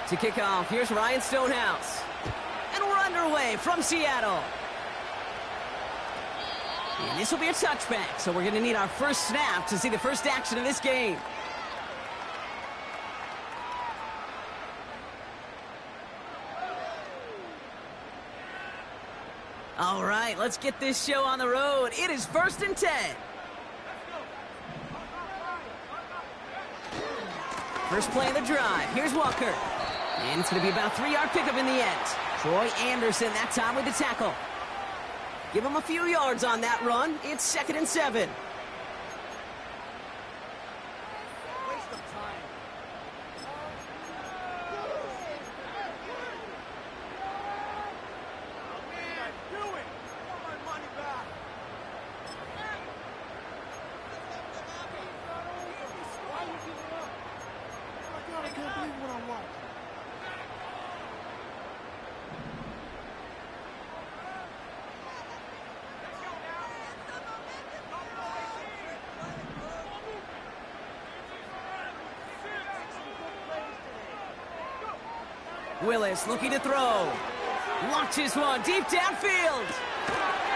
To kick off, here's Ryan Stonehouse. And we're underway from Seattle. And this will be a touchback, so we're going to need our first snap to see the first action of this game. All right, let's get this show on the road. It is 1st and 10. First play of the drive. Here's Walker. And it's going to be about a 3-yard pickup in the end. Troy Anderson that time with the tackle. Give him a few yards on that run. It's 2nd and 7. Willis looking to throw. Launches one deep downfield.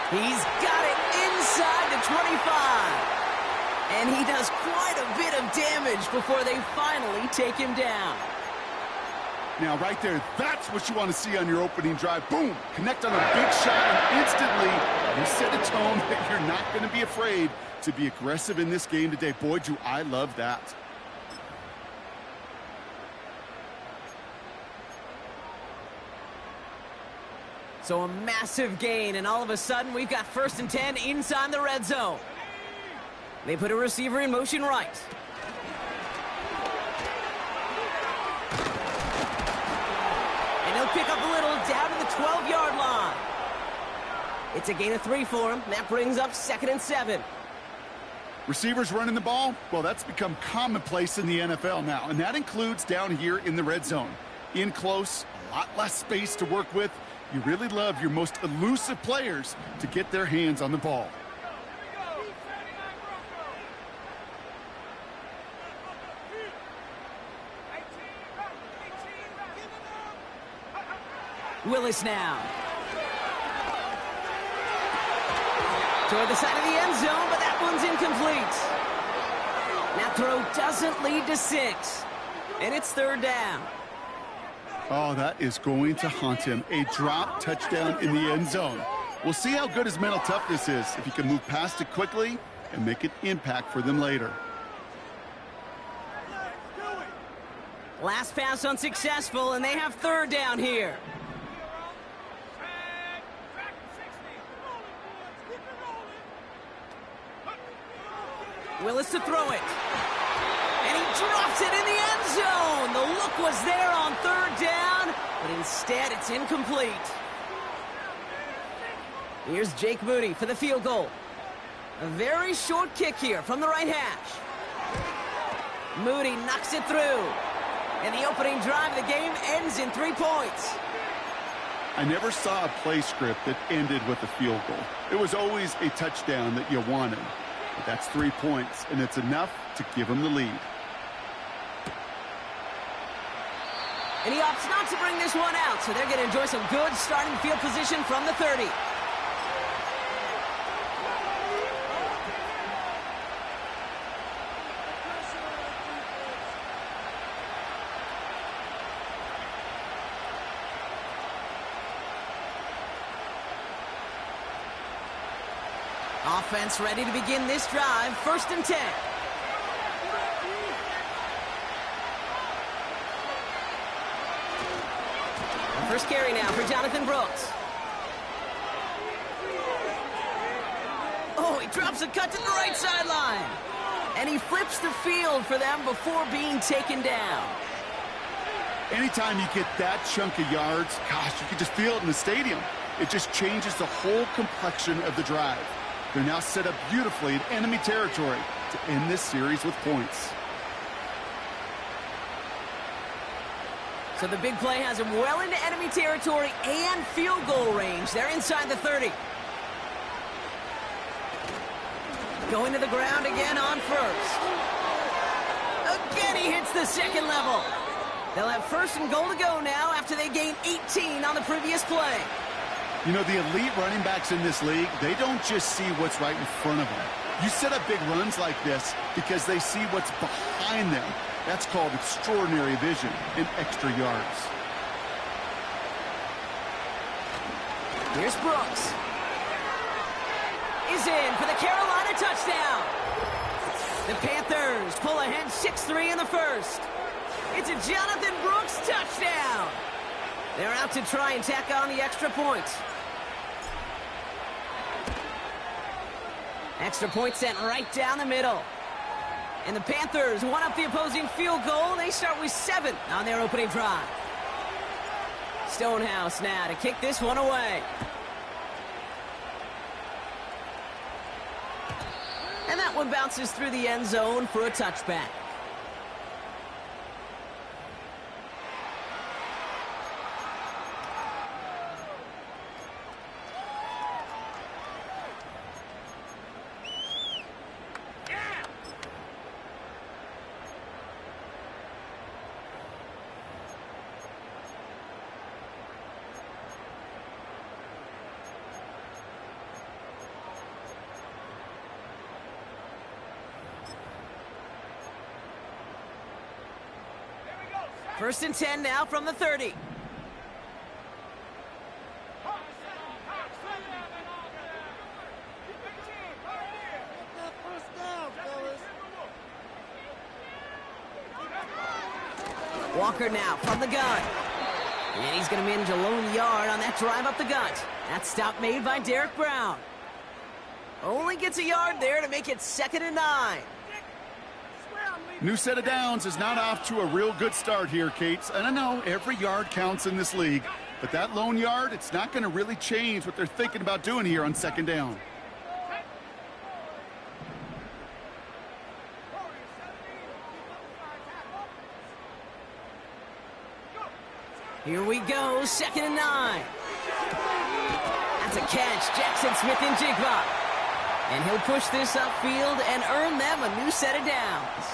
He's got it inside the 25. And he does quite a bit of damage before they finally take him down. Now, right there, that's what you want to see on your opening drive. Boom! Connect on a big shot, and instantly you set a tone that you're not going to be afraid to be aggressive in this game today. Boy, do I love that. So a massive gain, and all of a sudden we've got 1st and 10 inside the red zone. They put a receiver in motion right. And he'll pick up a little down to the 12-yard line. It's a gain of 3 for him. That brings up 2nd and 7. Receivers running the ball, well, that's become commonplace in the NFL now, and that includes down here in the red zone. In close, a lot less space to work with. You really love your most elusive players to get their hands on the ball. Willis now. Toward the side of the end zone, but that one's incomplete. That throw doesn't lead to 6. And it's 3rd down. Oh, that is going to haunt him. A drop touchdown in the end zone. We'll see how good his mental toughness is, if he can move past it quickly and make an impact for them later. Last pass unsuccessful, and they have 3rd down here. Willis to throw it. And he drops it in the end zone. The look was there on 3rd down, but instead it's incomplete. Here's Jake Moody for the field goal. A very short kick here from the right hash. Moody knocks it through. And the opening drive of the game ends in 3 points. I never saw a play script that ended with a field goal. It was always a touchdown that you wanted. But that's 3 points, and it's enough to give him the lead. And he opts not to bring this one out, so they're going to enjoy some good starting field position from the 30. Offense ready to begin this drive. 1st and 10. First carry now for Jonathan Brooks. Oh, he drops a cut to the right sideline. And he flips the field for them before being taken down. Anytime you get that chunk of yards, gosh, you can just feel it in the stadium. It just changes the whole complexion of the drive. They're now set up beautifully in enemy territory to end this series with points. So the big play has him well into enemy territory and field goal range. They're inside the 30. Going to the ground again on 1st. Again, he hits the 2nd level. They'll have first and goal to go now after they gain 18 on the previous play. You know, the elite running backs in this league, they don't just see what's right in front of them. You set up big runs like this because they see what's behind them. That's called extraordinary vision and extra yards. Here's Brooks. Is in for the Carolina touchdown. The Panthers pull ahead 6-3 in the first. It's a Jonathan Brooks touchdown. They're out to try and tack on the extra point. Extra point sent right down the middle. And the Panthers one up the opposing field goal. They start with 7 on their opening drive. Stonehouse now to kick this one away. And that one bounces through the end zone for a touchback. First and 10 now from the 30. Walker now from the gun. And he's going to manage a lone yard on that drive up the gut. That stop made by Derek Brown. Only gets a yard there to make it 2nd and 9. New set of downs is not off to a real good start here, Cates. And I know every yard counts in this league, but that lone yard, it's not going to really change what they're thinking about doing here on 2nd down. Here we go, 2nd and 9. That's a catch, Jackson Smith and Jigba. And he'll push this upfield and earn them a new set of downs.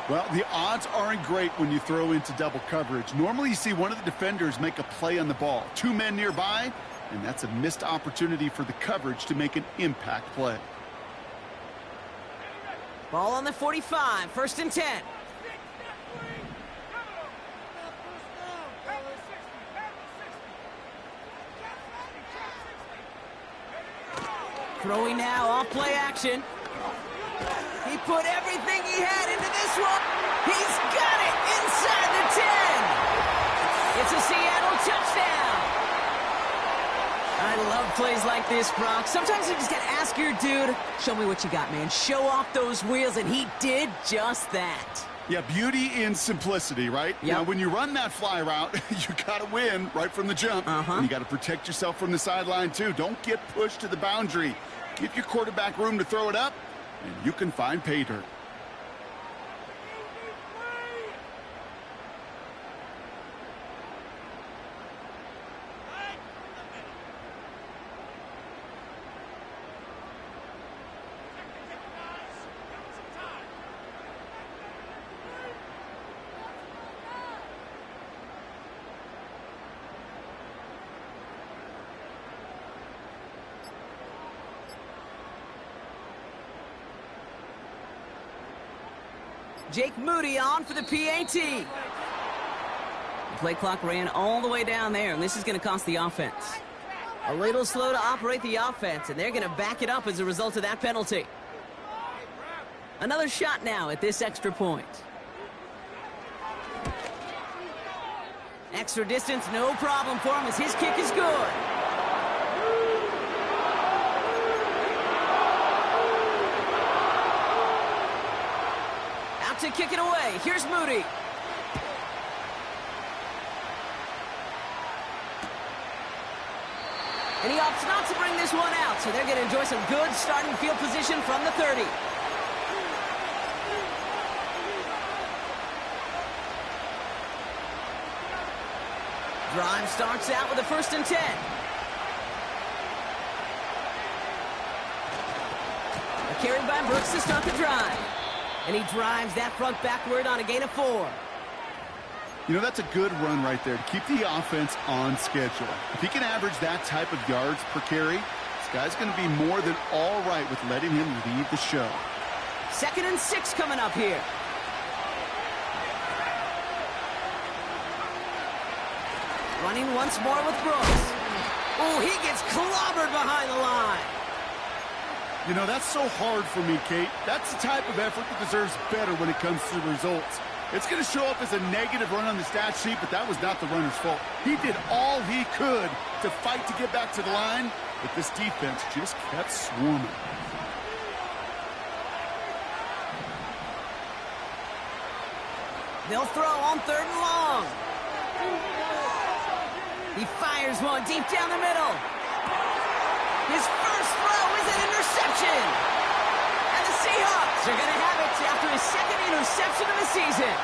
Well, the odds aren't great when you throw into double coverage. Normally you see one of the defenders make a play on the ball. 2 men nearby, and that's a missed opportunity for the coverage to make an impact play. Ball on the 45, 1st and 10. Throwing now off play action. He put everything he had into this one. He's got it inside the 10. It's a Seattle touchdown. I love plays like this, Brock. Sometimes you just got to ask your dude, show me what you got, man. Show off those wheels, and he did just that. Yeah, beauty in simplicity, right? Yep. Now, when you run that fly route, you got to win right from the jump. And you got to protect yourself from the sideline, too. Don't get pushed to the boundary. Give your quarterback room to throw it up, and you can find pay dirt. Jake Moody on for the PAT. The play clock ran all the way down there, and this is going to cost the offense. A little slow to operate the offense, and they're going to back it up as a result of that penalty. Another shot now at this extra point. Extra distance, no problem for him as his kick is good. To kick it away. Here's Moody. And he opts not to bring this one out, so they're going to enjoy some good starting field position from the 30. Drive starts out with a 1st and 10. Carried by Brooks to start the drive. And he drives that front backward on a gain of 4. You know, that's a good run right there to keep the offense on schedule. If he can average that type of yards per carry, this guy's going to be more than all right with letting him lead the show. 2nd and 6 coming up here. Running once more with Brooks. Oh, he gets clobbered behind the line. You know, that's so hard for me, Kate. That's the type of effort that deserves better when it comes to the results. It's going to show up as a negative run on the stat sheet, but that was not the runner's fault. He did all he could to fight to get back to the line, but this defense just kept swarming. They'll throw on 3rd and long. He fires one deep down the middle. His first throw is an interception. And the Seahawks are going to have it after his 2nd interception of the season.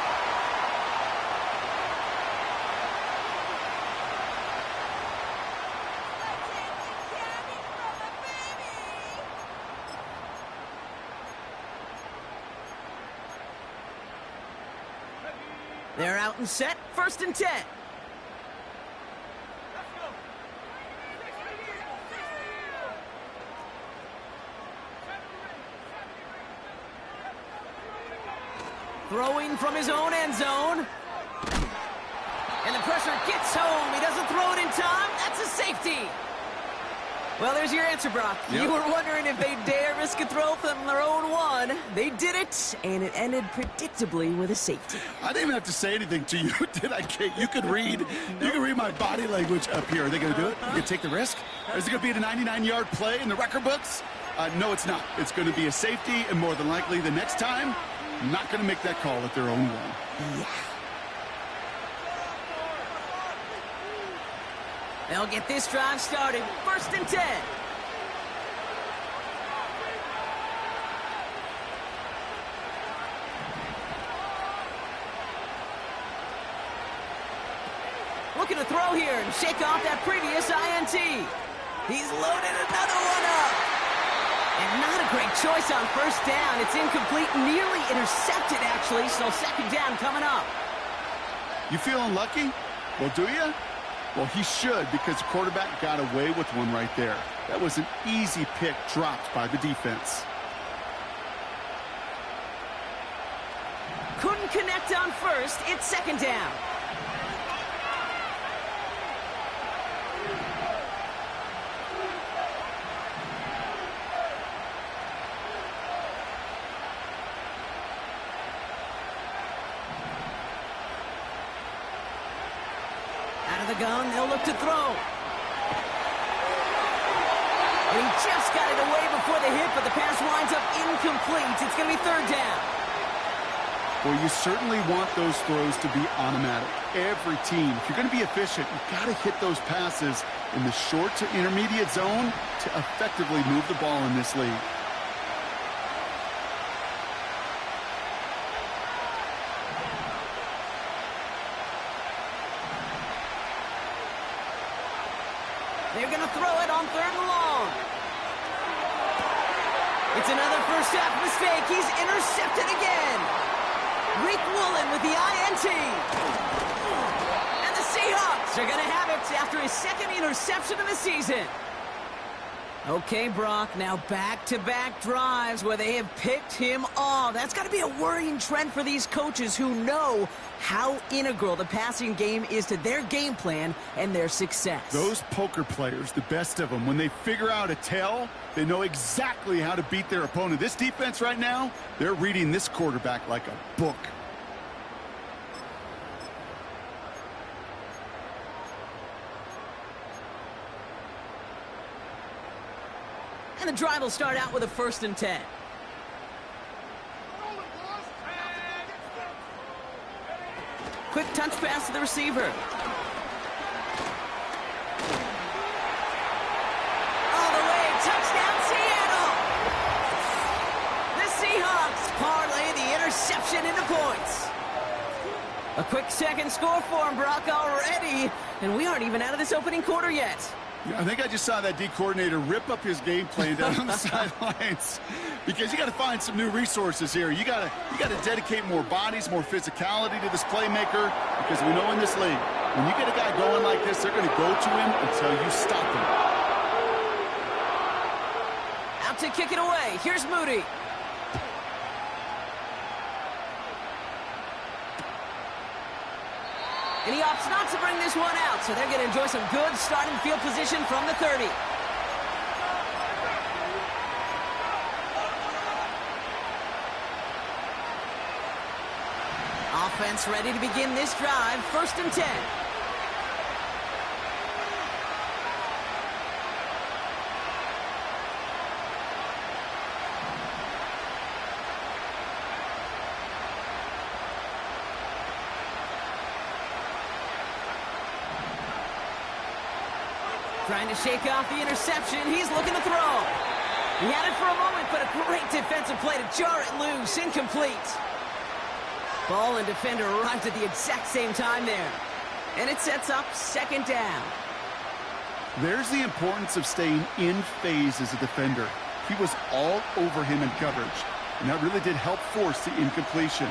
They're out and set. 1st and 10. Throwing from his own end zone. And the pressure gets home. He doesn't throw it in time. That's a safety. Well, there's your answer, Brock. Yep. You were wondering if they dare risk a throw from their own one. They did it, and it ended predictably with a safety. I didn't even have to say anything to you, did I, Kate? You could read. You can read my body language up here. Are they going to do it? You going to take the risk? Is it going to be a 99-yard play in the record books? No, it's not. It's going to be a safety, and more than likely the next time, not going to make that call at their own one. Yeah. They'll get this drive started. 1st and 10. Looking to throw here and shake off that previous INT. He's loaded another one up. And not a great choice on 1st down. It's incomplete, nearly intercepted, actually, so 2nd down coming up. You feeling lucky? Well, do you? Well, he should, because the quarterback got away with one right there. That was an easy pick dropped by the defense. Couldn't connect on 1st. It's 2nd down. The gun, they'll look to throw. And he just got it away before the hit, but the pass winds up incomplete. It's going to be 3rd down. Well, you certainly want those throws to be automatic. Every team, if you're going to be efficient, you've got to hit those passes in the short to intermediate zone to effectively move the ball in this league. They're going to throw it on 3rd and long. It's another first half mistake. He's intercepted again. Rick Woolen with the INT. And the Seahawks are going to have it after his 2nd interception of the season. Okay, Brock, now back-to-back drives where they have picked him off. That's got to be a worrying trend for these coaches who know how integral the passing game is to their game plan and their success. Those poker players, the best of them, when they figure out a tell, they know exactly how to beat their opponent. This defense right now, they're reading this quarterback like a book. And the drive will start out with a 1st and 10. Quick touch pass to the receiver. All the way, touchdown Seattle! The Seahawks parlay the interception into points. A quick 2nd score for him, Brock, already. And we aren't even out of this opening quarter yet. Yeah, I think I just saw that D coordinator rip up his game plan down on the sidelines, because you got to find some new resources here. You got to dedicate more bodies, more physicality to this playmaker, because we know in this league, when you get a guy going like this, they're going to go to him until you stop him. Out to kick it away. Here's Moody. And he opts not to bring this one out, so they're going to enjoy some good starting field position from the 30. Offense ready to begin this drive. 1st and 10. Trying to shake off the interception. He's looking to throw. He had it for a moment, but a great defensive play to jar it loose. Incomplete. Ball and defender arrived at the exact same time there. And it sets up 2nd down. There's the importance of staying in phase as a defender. He was all over him in coverage, and that really did help force the incompletion.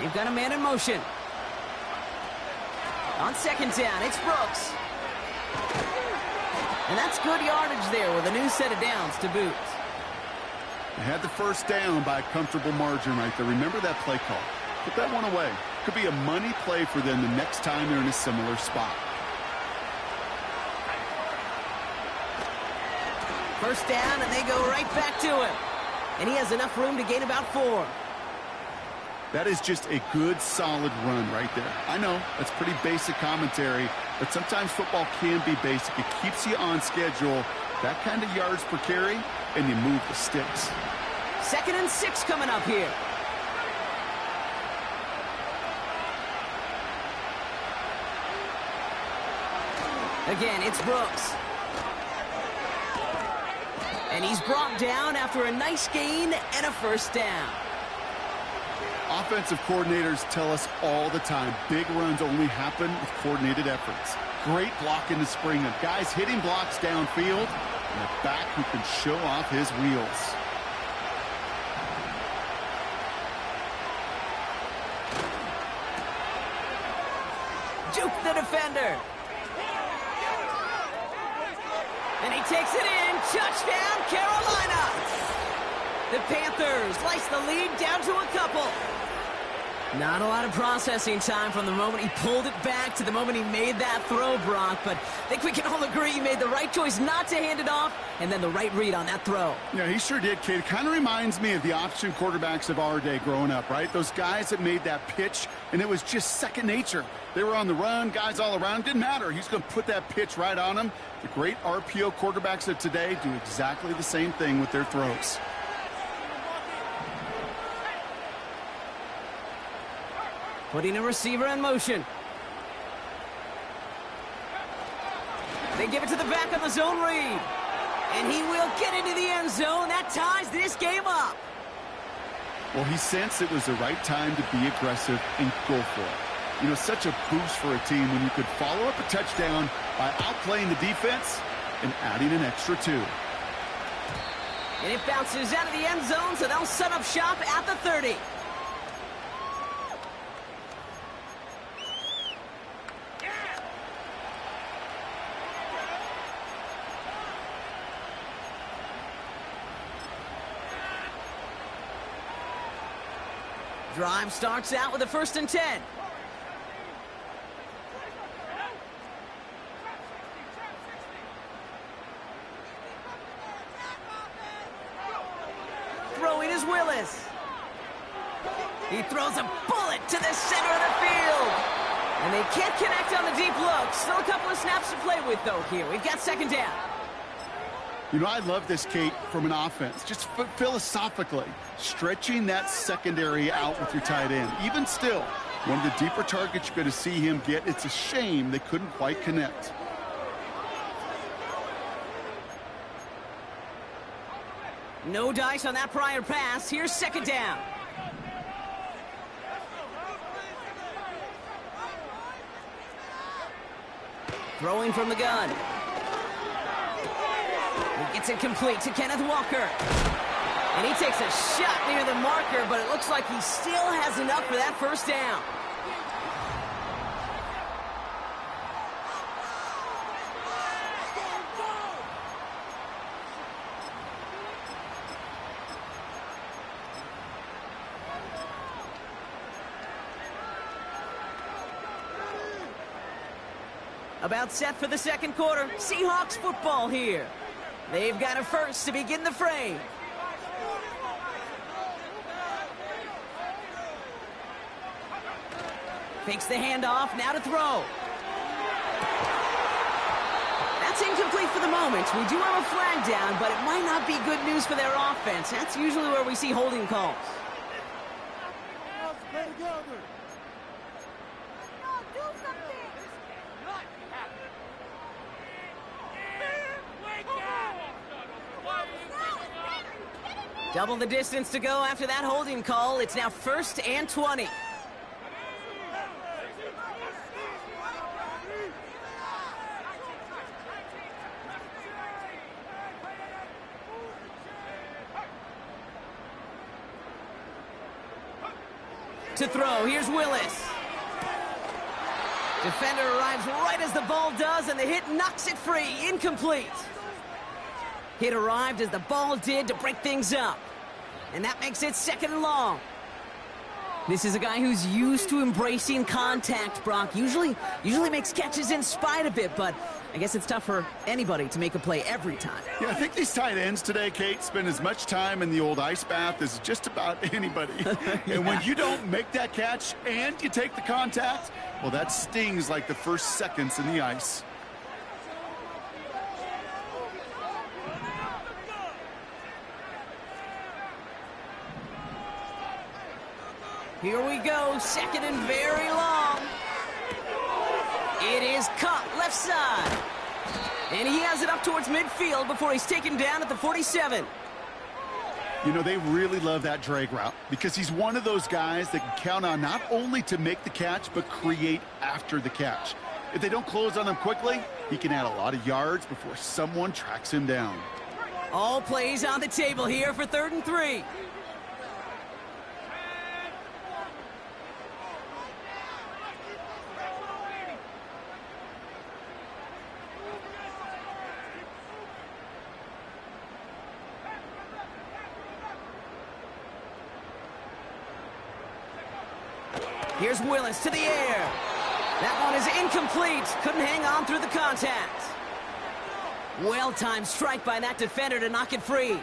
They've got a man in motion. On 2nd down, it's Brooks. And that's good yardage there with a new set of downs to boot. They had the 1st down by a comfortable margin right there. Remember that play call. Put that one away. Could be a money play for them the next time they're in a similar spot. 1st down, and they go right back to him. And he has enough room to gain about 4. That is just a good, solid run right there. I know, that's pretty basic commentary, but sometimes football can be basic. It keeps you on schedule, that kind of yards per carry, and you move the sticks. 2nd and 6 coming up here. Again, it's Brooks. And he's brought down after a nice gain and a 1st down. Offensive coordinators tell us all the time, big runs only happen with coordinated efforts. Great blocking to spring them. Guys hitting blocks downfield, and a back who can show off his wheels. Juke the defender. And he takes it in. Touchdown, Carolina. The Panthers slice the lead down to a couple. Not a lot of processing time from the moment he pulled it back to the moment he made that throw, Brock. But I think we can all agree he made the right choice not to hand it off, and then the right read on that throw. Yeah, he sure did, kid. It kind of reminds me of the option quarterbacks of our day growing up, right? Those guys that made that pitch, and it was just second nature. They were on the run, guys all around. Didn't matter. He's going to put that pitch right on them. The great RPO quarterbacks of today do exactly the same thing with their throws. Putting a receiver in motion. They give it to the back of the zone read. And he will get into the end zone. That ties this game up. Well, he sensed it was the right time to be aggressive and go for it. You know, such a boost for a team when you could follow up a touchdown by outplaying the defense and adding an extra 2. And it bounces out of the end zone, so they'll set up shop at the 30. Drive starts out with a 1st and 10. Throwing is Willis. He throws a bullet to the center of the field. And they can't connect on the deep look. Still a couple of snaps to play with, though, here. We've got 2nd down. You know, I love this, Kate, from an offense. Just philosophically, stretching that secondary out with your tight end. Even still, one of the deeper targets you're going to see him get. It's a shame they couldn't quite connect. No dice on that prior pass. Here's second down. Throwing from the gun. He gets it complete to Kenneth Walker. And he takes a shot near the marker, but it looks like he still has enough for that first down. About set for the second quarter. Seahawks football here. They've got a first to begin the frame. Fakes the handoff, now to throw. That's incomplete for the moment. We do have a flag down, but it might not be good news for their offense. That's usually where we see holding calls. Double the distance to go after that holding call. It's now 1st and 20. To throw, here's Willis. Defender arrives right as the ball does, and the hit knocks it free. Incomplete. Hit arrived as the ball did to break things up. And that makes it 2nd and long. This is a guy who's used to embracing contact, Brock. Usually makes catches in spite of it, but I guess it's tough for anybody to make a play every time. Yeah, I think these tight ends today, Kate, spend as much time in the old ice bath as just about anybody. Yeah. And when you don't make that catch and you take the contact, well, that stings like the first seconds in the ice. Here we go, 2nd and very long. It is caught left side. And he has it up towards midfield before he's taken down at the 47. You know, they really love that drag route because he's one of those guys that can count on not only to make the catch, but create after the catch. If they don't close on him quickly, he can add a lot of yards before someone tracks him down. All plays on the table here for 3rd and 3. Here's Willis to the air. That one is incomplete. Couldn't hang on through the contact. Well-timed strike by that defender to knock it free.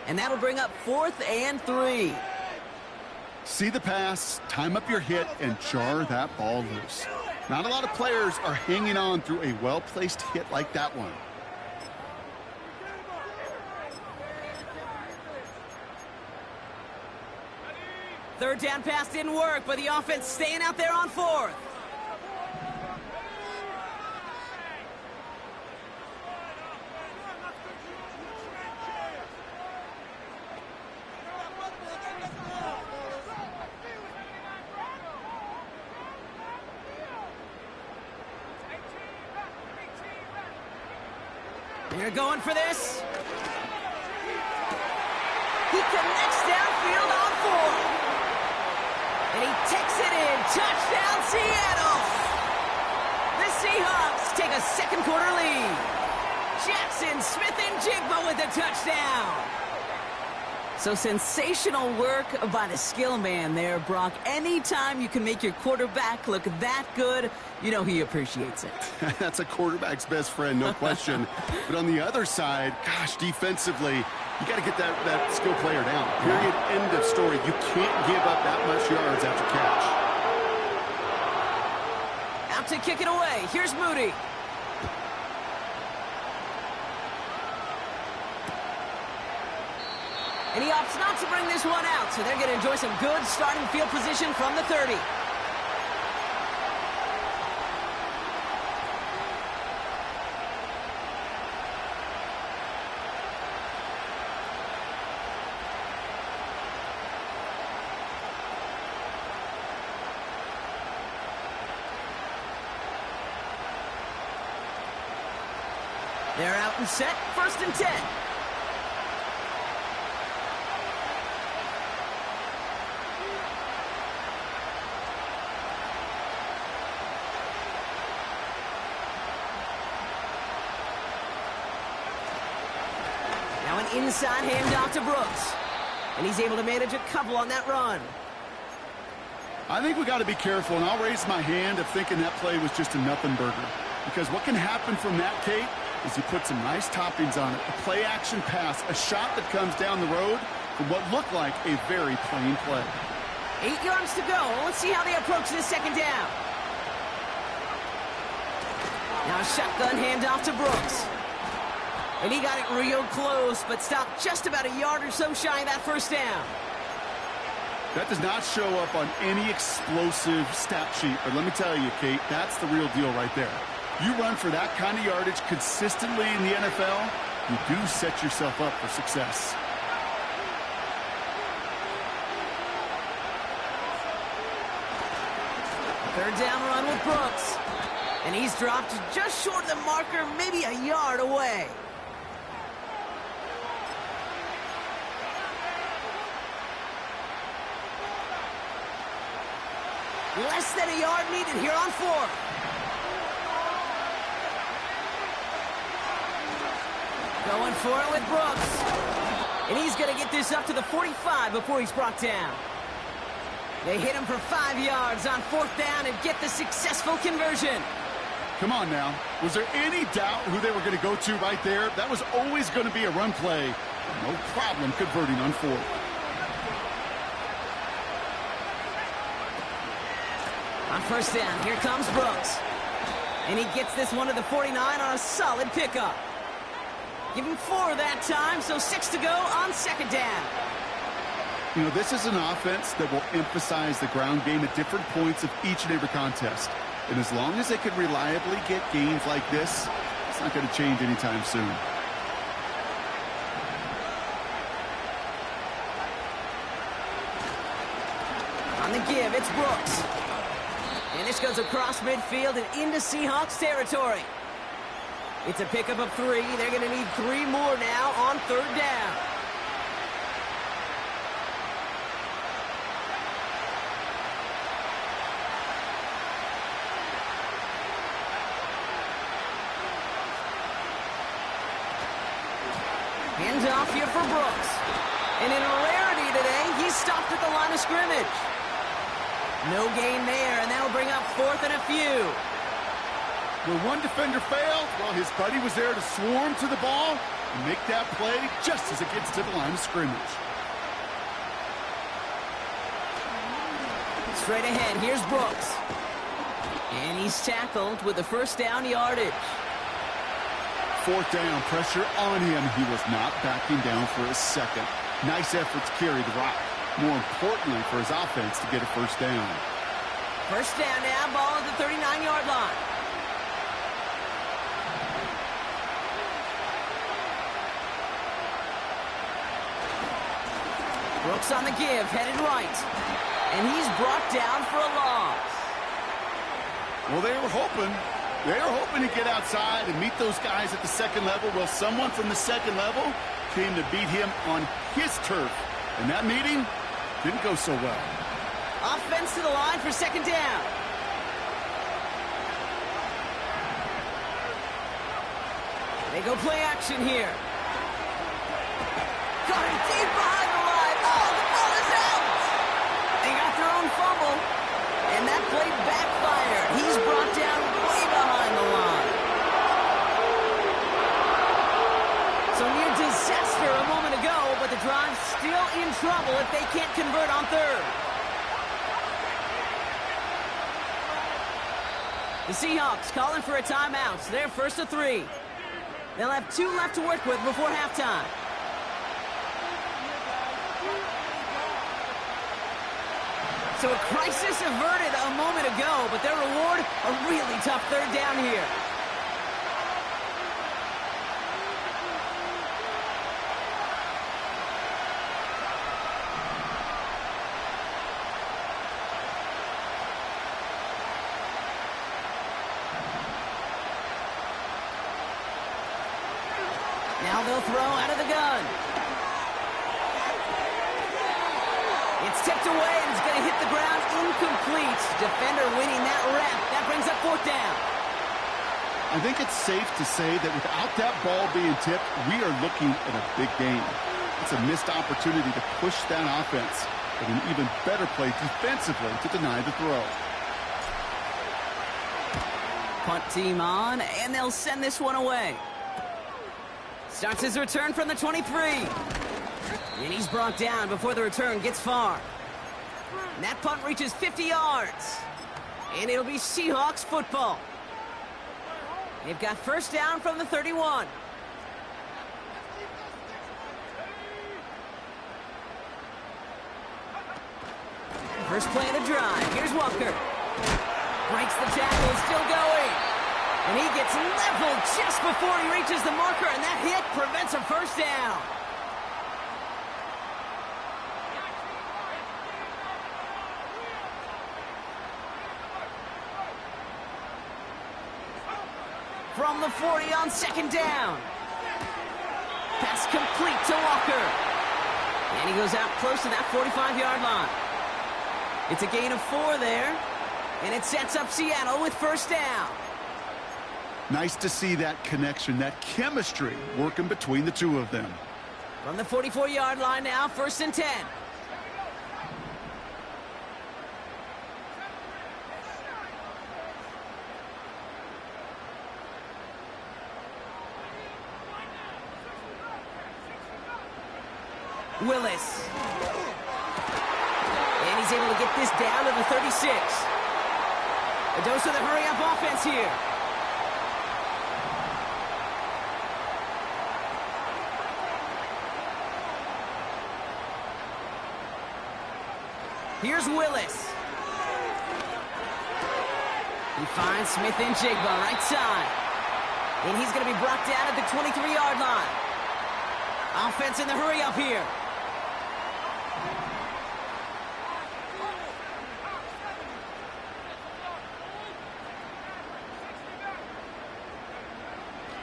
And that'll bring up 4th and 3. See the pass, time up your hit, and jar that ball loose. Not a lot of players are hanging on through a well-placed hit like that one. Third down pass didn't work, but the offense staying out there on 4th. They're going for this. He connects downfield on 4. And he takes it in. Touchdown, Seattle. The Seahawks take a 2nd quarter lead. Jackson Smith-Njigba with the touchdown. So sensational work by the skill man there, Brock. Anytime you can make your quarterback look that good, you know he appreciates it. That's a quarterback's best friend, no question. But on the other side, gosh, defensively, you got to get that skill player down. Period. End of story. You can't give up that much yards after catch. Out to kick it away. Here's Moody. And he opts not to bring this one out, so they're going to enjoy some good starting field position from the 30. They're out and set, 1st and 10. Now an inside handoff to Brooks. And he's able to manage a couple on that run. I think we got to be careful, and I'll raise my hand of thinking that play was just a nothing burger. Because what can happen from that, Kate, is you put some nice toppings on it. A play-action pass, a shot that comes down the road from what looked like a very plain play. 8 yards to go. Let's see how they approach this 2nd down. Now a shotgun handoff to Brooks. And he got it real close, but stopped just about a yard or so shy of that 1st down. That does not show up on any explosive stat sheet. But let me tell you, Kate, that's the real deal right there. You run for that kind of yardage consistently in the NFL, you do set yourself up for success. Third down run with Brooks. And he's dropped just short of the marker, maybe a yard away. Less than a yard needed here on 4th. Going for it with Brooks. And he's going to get this up to the 45 before he's brought down. They hit him for 5 yards on 4th down and get the successful conversion. Come on now. Was there any doubt who they were going to go to right there? That was always going to be a run play. No problem converting on 4th. On 1st down, here comes Brooks. And he gets this one to the 49 on a solid pickup. Give him 4 that time, so 6 to go on 2nd down. You know, this is an offense that will emphasize the ground game at different points of each and every contest. And as long as they can reliably get gains like this, it's not going to change anytime soon. On the give, it's Brooks. And this goes across midfield and into Seahawks territory. It's a pickup of 3. They're going to need 3 more now on 3rd down. Hands off here for Brooks. And in a rarity today, he's stopped at the line of scrimmage. No gain there, and that'll bring up 4th and a few. Where one defender failed, well, his buddy was there to swarm to the ball and make that play just as it gets to the line of scrimmage. Straight ahead, here's Brooks. And he's tackled with the 1st down yardage. 4th down, pressure on him. He was not backing down for a second. Nice effort to carry the rock. More importantly for his offense to get a 1st down. 1st down now, ball at the 39-yard line. Brooks on the give, headed right. And he's brought down for a loss. Well, they were hoping to get outside and meet those guys at the 2nd level. Well, someone from the 2nd level came to beat him on his turf. And that meeting didn't go so well. Offense to the line for 2nd down. They go play action here. Got it deep behind the line. Oh, the ball is out. They got their own fumble. And that play backfired. He's brought down way behind the line. So near disaster a moment ago, but the drive's still in trouble if they can't convert on 3rd. The Seahawks calling for a timeout. So they're 1st to 3. They'll have 2 left to work with before halftime. So a crisis averted a moment ago, but their reward, a really tough 3rd down here. Now they'll throw out of the gun. It's tipped away and it's going to hit the ground incomplete. Defender winning that rep. That brings up 4th down. I think it's safe to say that without that ball being tipped, we are looking at a big game. It's a missed opportunity to push that offense, but an even better play defensively to deny the throw. Punt team on, and they'll send this one away. Starts his return from the 23. And he's brought down before the return gets far. And that punt reaches 50 yards. And it'll be Seahawks football. They've got 1st down from the 31. First play of the drive. Here's Walker. Breaks the tackle, still going. And he gets leveled just before he reaches the marker, and that hit prevents a 1st down. From the 40 on 2nd down. Pass complete to Walker. And he goes out close to that 45-yard line. It's a gain of 4 there. And it sets up Seattle with 1st down. Nice to see that connection, that chemistry working between the two of them. From the 44-yard line now, 1st and 10. Willis. And he's able to get this down to the 36. A dose of the hurry-up offense here. Here's Willis. He finds Smith-Njigba right side. And he's going to be brought down at the 23-yard line. Offense in the hurry-up here.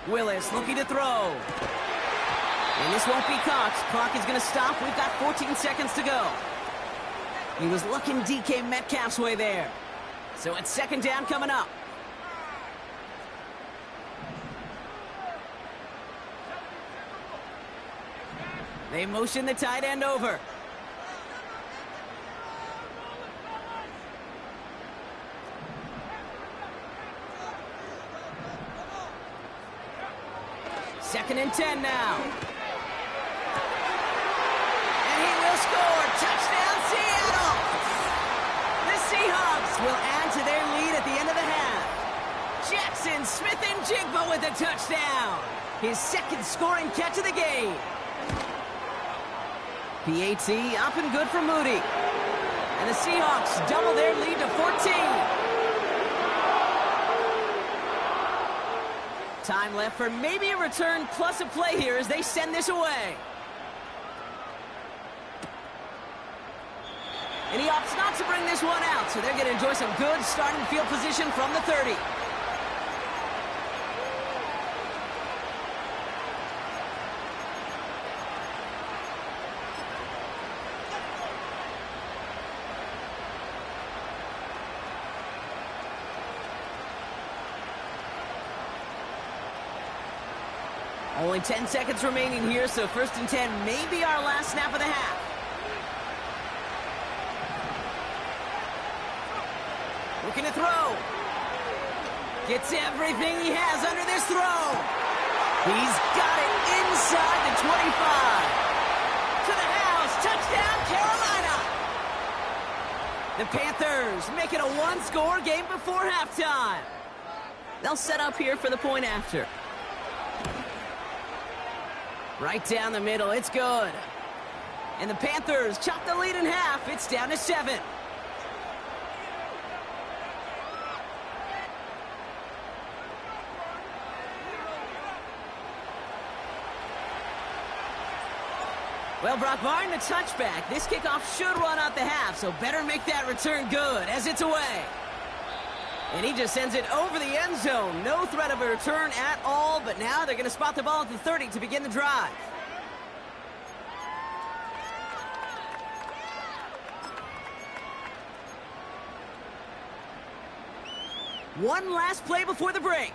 Willis looking to throw. And this won't be caught. Clock is going to stop. We've got 14 seconds to go. He was looking DK Metcalf's way there. So it's 2nd down coming up. They motion the tight end over. Second and 10 now. And he will score. Touchdown, Seattle! The Seahawks will add to their lead at the end of the half. Jackson Smith-Njigba with a touchdown. His 2nd scoring catch of the game. PAT up and good for Moody. And the Seahawks double their lead to 14. Time left for maybe a return plus a play here as they send this away. And he opts not to bring this one out, so they're going to enjoy some good starting field position from the 30. Only 10 seconds remaining here, so 1st and 10 may be our last snap of the half. Looking to throw. Gets everything he has under this throw. He's got it inside the 25. To the house. Touchdown, Carolina. The Panthers make it a one-score game before halftime. They'll set up here for the point after. Right down the middle, it's good. And the Panthers chop the lead in half. It's down to 7. Well, Brock, barring the touchback, this kickoff should run out the half, so better make that return good as it's away. And he just sends it over the end zone. No threat of a return at all, but now they're going to spot the ball at the 30 to begin the drive. One last play before the break.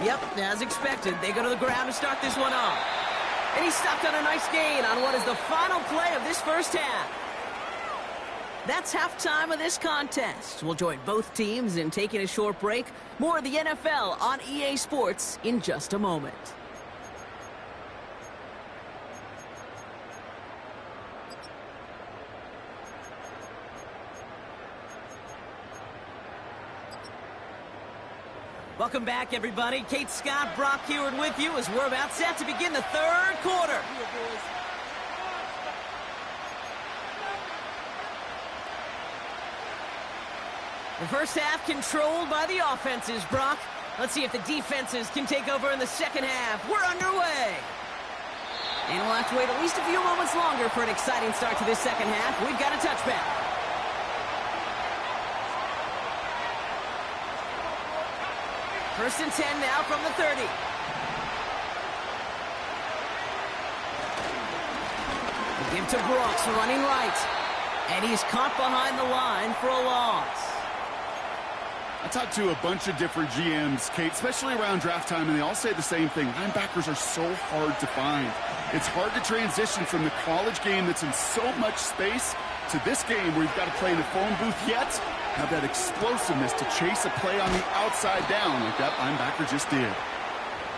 Yep, as expected, they go to the ground to start this one off. And he stopped on a nice gain on what is the final play of this first half. That's halftime of this contest. We'll join both teams in taking a short break. More of the NFL on EA Sports in just a moment. Welcome back, everybody. Kate Scott, Brock Heward with you as we're about set to begin the third quarter. The first half controlled by the offenses, Brock. Let's see if the defenses can take over in the second half. We're underway. And we'll have to wait at least a few moments longer for an exciting start to this second half. We've got a touchback. First and 10 now from the 30. They give to Brooks, running right. And he's caught behind the line for a loss. I talked to a bunch of different GMs, Kate, especially around draft time, and they all say the same thing. Linebackers are so hard to find. It's hard to transition from the college game that's in so much space to this game where you've got to play in the phone booth yet have that explosiveness to chase a play on the outside down like that linebacker just did.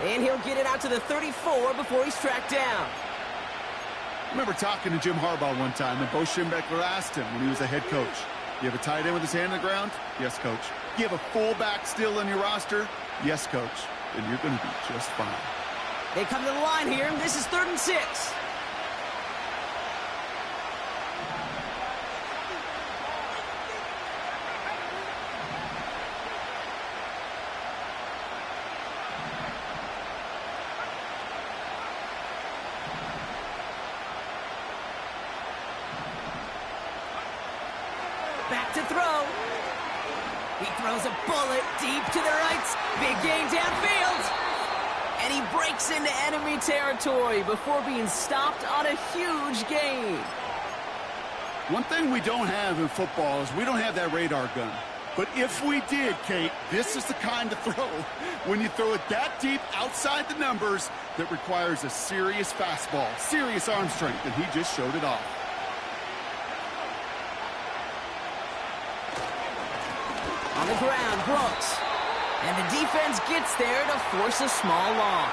And he'll get it out to the 34 before he's tracked down. I remember talking to Jim Harbaugh one time, and Bo Schembechler asked him when he was a head coach, you have a tight end with his hand on the ground? Yes, coach. You have a fullback still on your roster? Yes, coach. Then you're going to be just fine. They come to the line here. This is 3rd and 6. Back to throw. He throws a bullet deep to the right. Big gain downfield. And he breaks into enemy territory before being stopped on a huge gain. One thing we don't have in football is we don't have that radar gun. But if we did, Kate, this is the kind of throw when you throw it that deep outside the numbers that requires a serious fastball, serious arm strength, and he just showed it off. On the ground, Brooks. And the defense gets there to force a small loss.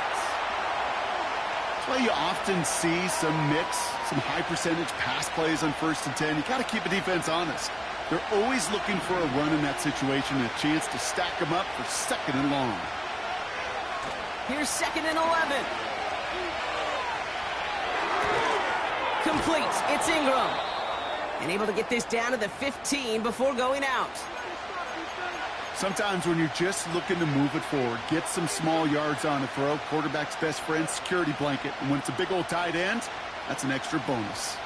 That's why you often see some mix, some high percentage pass plays on 1st and 10. You got to keep a defense honest. They're always looking for a run in that situation and a chance to stack them up for 2nd and long. Here's 2nd and 11. Complete. It's Ingram. And able to get this down to the 15 before going out. Sometimes when you're just looking to move it forward, get some small yards on a throw, quarterback's best friend, security blanket. And when it's a big old tight end, that's an extra bonus.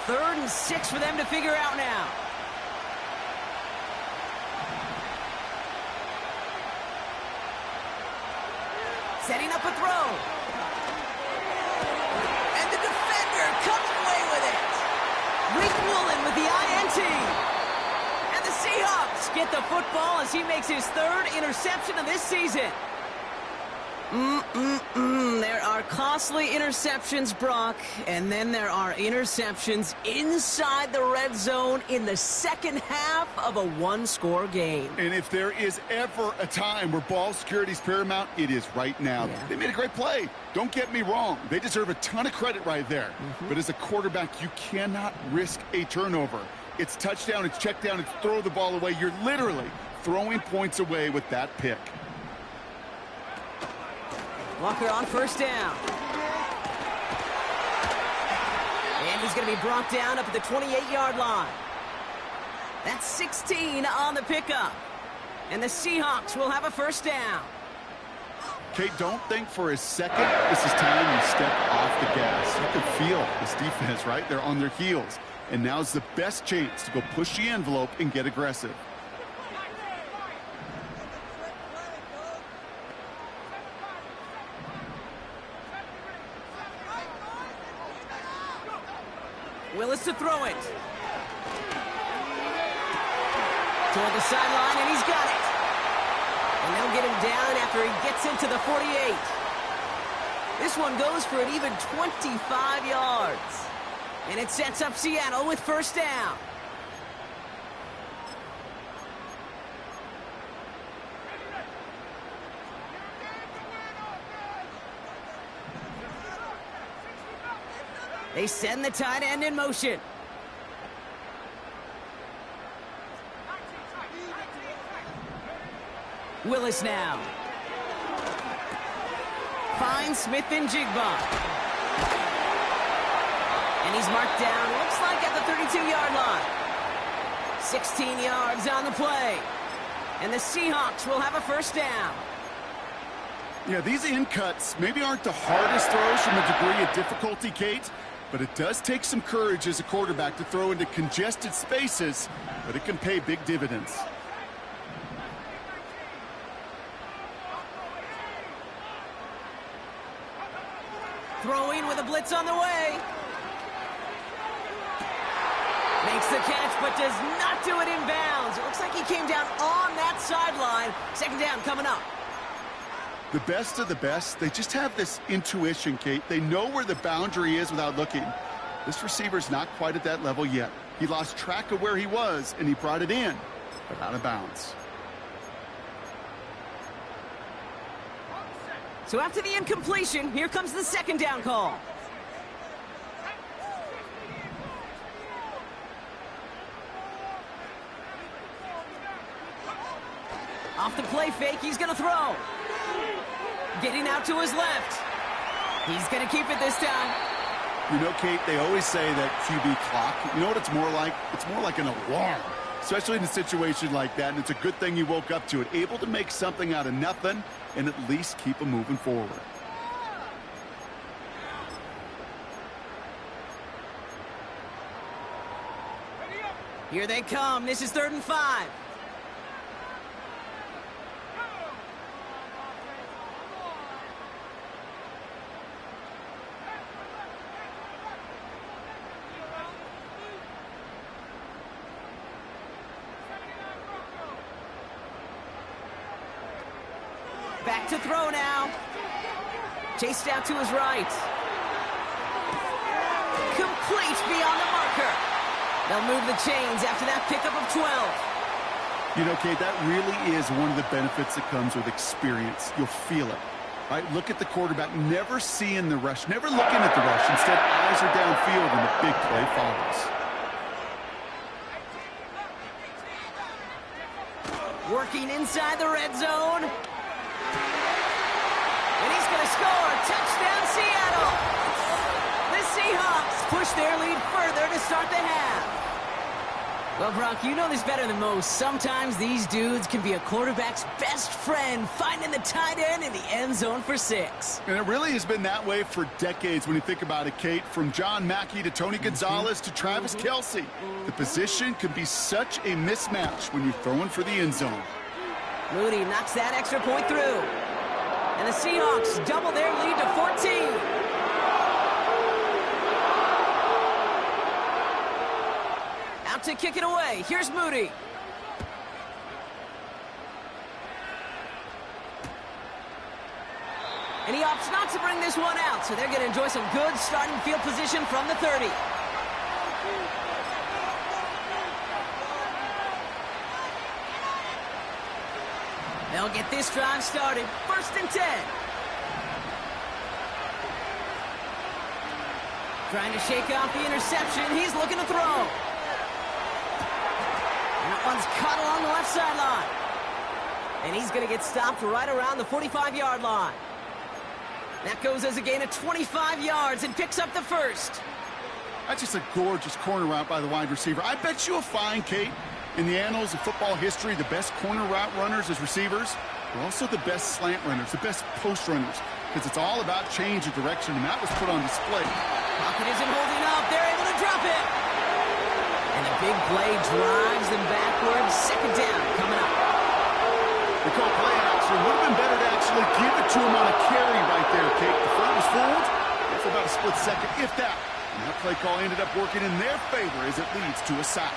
3rd and 6 for them to figure out now. Setting up a throw. And the defender comes away with it. Rick Woolen with the INT. Seahawks get the football as he makes his 3rd interception of this season. There are costly interceptions, Brock, and then there are interceptions inside the red zone in the second half of a one-score game. And if there is ever a time where ball security is paramount, it is right now. Yeah. They made a great play. Don't get me wrong. They deserve a ton of credit right there. But as a quarterback, you cannot risk a turnover. It's touchdown, it's check down, it's throw the ball away. You're literally throwing points away with that pick. Walker on 1st down. And he's going to be brought down up at the 28-yard line. That's 16 on the pickup. And the Seahawks will have a 1st down. Kate, don't think for a second this is time you step off the gas. You can feel this defense, right? They're on their heels. And now's the best chance to go push the envelope and get aggressive. Willis to throw it. Toward the sideline, and he's got it. And they'll get him down after he gets into the 48. This one goes for an even 25 yards. And it sets up Seattle with first down. They send the tight end in motion. Willis now. Finds Smith and Jigba. And he's marked down, looks like at the 32-yard line. 16 yards on the play. And the Seahawks will have a first down. Yeah, these in cuts maybe aren't the hardest throws from a degree of difficulty, Kate, but it does take some courage as a quarterback to throw into congested spaces, but it can pay big dividends. Throwing with a blitz on the way. Makes the catch, but does not do it in bounds. It looks like he came down on that sideline. Second down coming up. The best of the best, they just have this intuition, Kate. They know where the boundary is without looking. This receiver's not quite at that level yet. He lost track of where he was, and he brought it in, but out of bounds. So after the incompletion, here comes the second down call. Off the play fake, he's going to throw. Getting out to his left. He's going to keep it this time. You know, Kate, they always say that QB clock, you know what it's more like? It's more like an alarm, especially in a situation like that, and it's a good thing you woke up to it. Able to make something out of nothing and at least keep them moving forward. Here they come. This is 3rd and 5. Back to throw now. Chased out to his right. Complete beyond the marker. They'll move the chains after that pickup of 12. You know, Kate, that really is one of the benefits that comes with experience. You'll feel it, right? Look at the quarterback, never seeing the rush, never looking at the rush. Instead, eyes are downfield, and the big play follows. Working inside the red zone. And he's going to score. Touchdown, Seattle. The Seahawks push their lead further to start the half. Well, Brock, you know this better than most. Sometimes these dudes can be a quarterback's best friend, finding the tight end in the end zone for 6. And it really has been that way for decades when you think about it, Kate. From John Mackey to Tony Gonzalez to Travis Kelce. The position can be such a mismatch when you're throwing for the end zone. Moody knocks that extra point through. And the Seahawks double their lead to 14. Out to kick it away. Here's Moody. And he opts not to bring this one out, so they're going to enjoy some good starting field position from the 30. They'll get this drive started. 1st and 10. Trying to shake off the interception. He's looking to throw. And that one's caught along the left sideline. And he's going to get stopped right around the 45-yard line. That goes as a gain of 25 yards and picks up the first. That's just a gorgeous corner route by the wide receiver. I bet you'll find, Kate, in the annals of football history, the best corner route runners as receivers They're also the best slant runners, the best post runners, because it's all about change of direction, and that was put on display. Pocket isn't holding up. They're able to drop it. And the big play drives them backwards. Second down coming up. They call play action. Would have been better to actually give it to him on a carry right there, Kate. The front was fooled for about a split second, if that. And that play call ended up working in their favor as it leads to a sack.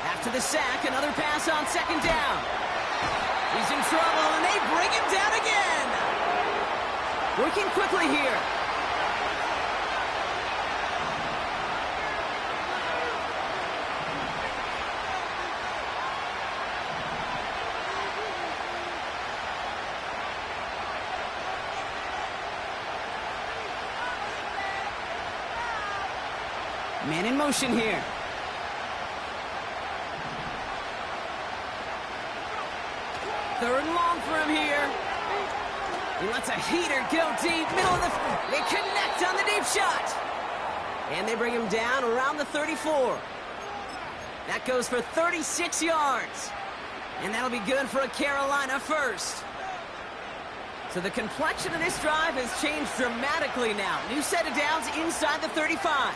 After the sack, another pass on second down. He's in trouble, and they bring him down again. Working quickly here. Man in motion here. Third and long for him here. He lets a heater go deep. Middle of the... They connect on the deep shot. And they bring him down around the 34. That goes for 36 yards. And that'll be good for a Carolina first. So the complexion of this drive has changed dramatically now. New set of downs inside the 35.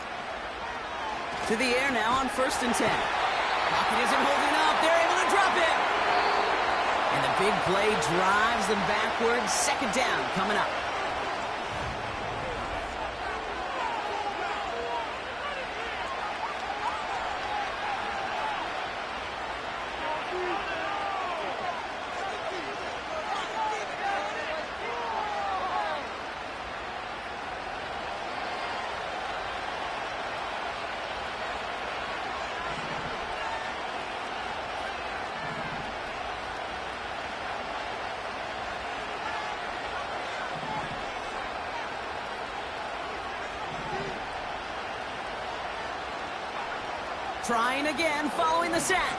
To the air now on 1st and 10. Pocket isn't holding up. They're able to drop it. And the big play drives them backwards. Second down coming up. Trying again, following the sack.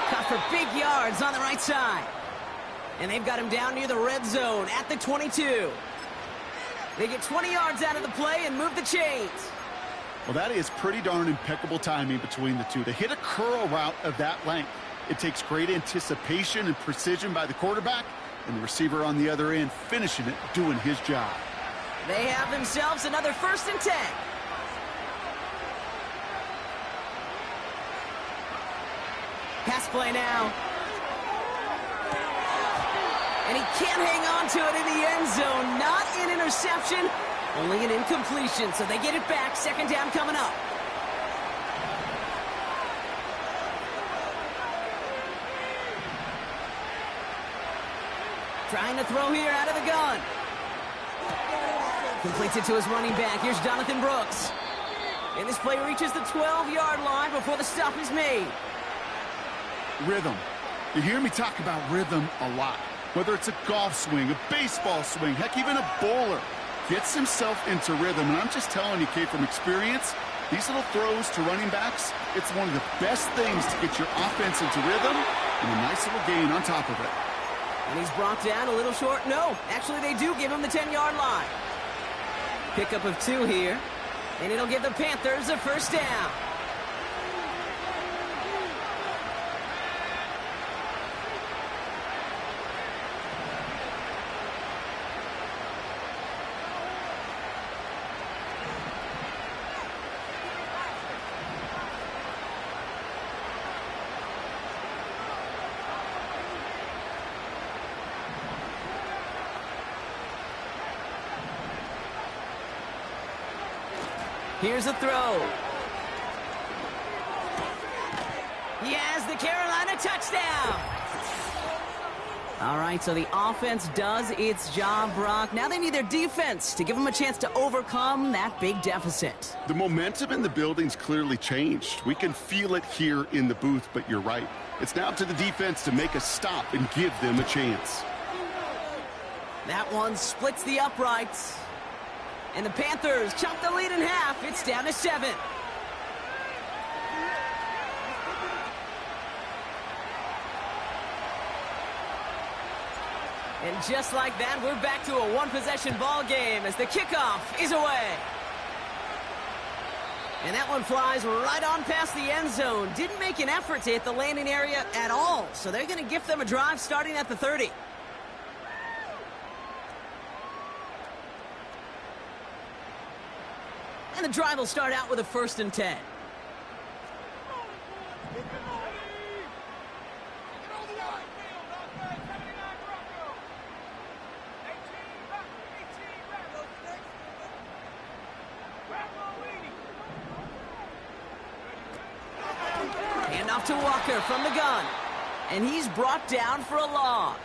Caught for big yards on the right side. And they've got him down near the red zone at the 22. They get 20 yards out of the play and move the chains. Well, that is pretty darn impeccable timing between the two. To hit a curl route of that length, it takes great anticipation and precision by the quarterback, and the receiver on the other end finishing it, doing his job. They have themselves another 1st and 10. Pass play now. And he can't hang on to it in the end zone. Not an interception, only an incompletion. So they get it back. Second down coming up. Trying to throw here out of the gun. Completes it to his running back. Here's Jonathan Brooks. And this play reaches the 12-yard line before the stop is made. Rhythm. You hear me talk about rhythm a lot. Whether it's a golf swing, a baseball swing, heck, even a bowler gets himself into rhythm. And I'm just telling you, Kate, from experience, these little throws to running backs, it's one of the best things to get your offense into rhythm and a nice little gain on top of it. And he's brought down a little short. No, actually they do give him the 10-yard line. Pickup of 2 here. And it'll give the Panthers a first down. Here's a throw. He has the Carolina touchdown. All right, so the offense does its job, Brock. Now they need their defense to give them a chance to overcome that big deficit. The momentum in the building's clearly changed. We can feel it here in the booth, but you're right. It's now to the defense to make a stop and give them a chance. That one splits the uprights. And the Panthers chop the lead in half. It's down to 7. And just like that, we're back to a one-possession ball game as the kickoff is away. And that one flies right on past the end zone. Didn't make an effort to hit the landing area at all. So they're going to gift them a drive starting at the 30. And the drive will start out with a 1st and 10. Handoff to Walker from the gun. And he's brought down for a loss.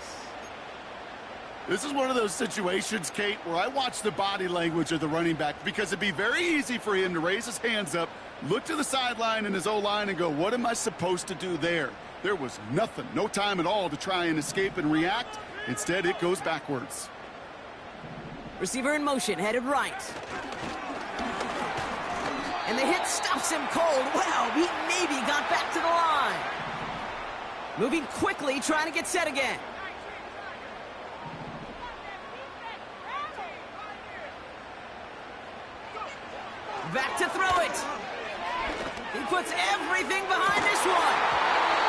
This is one of those situations, Kate, where I watch the body language of the running back because it'd be very easy for him to raise his hands up, look to the sideline in his O-line and go, what am I supposed to do there? There was nothing, no time at all to try and escape and react. Instead, it goes backwards. Receiver in motion, headed right. And the hit stops him cold. Wow, he maybe got back to the line. Moving quickly, trying to get set again. Back to throw it. He puts everything behind this one.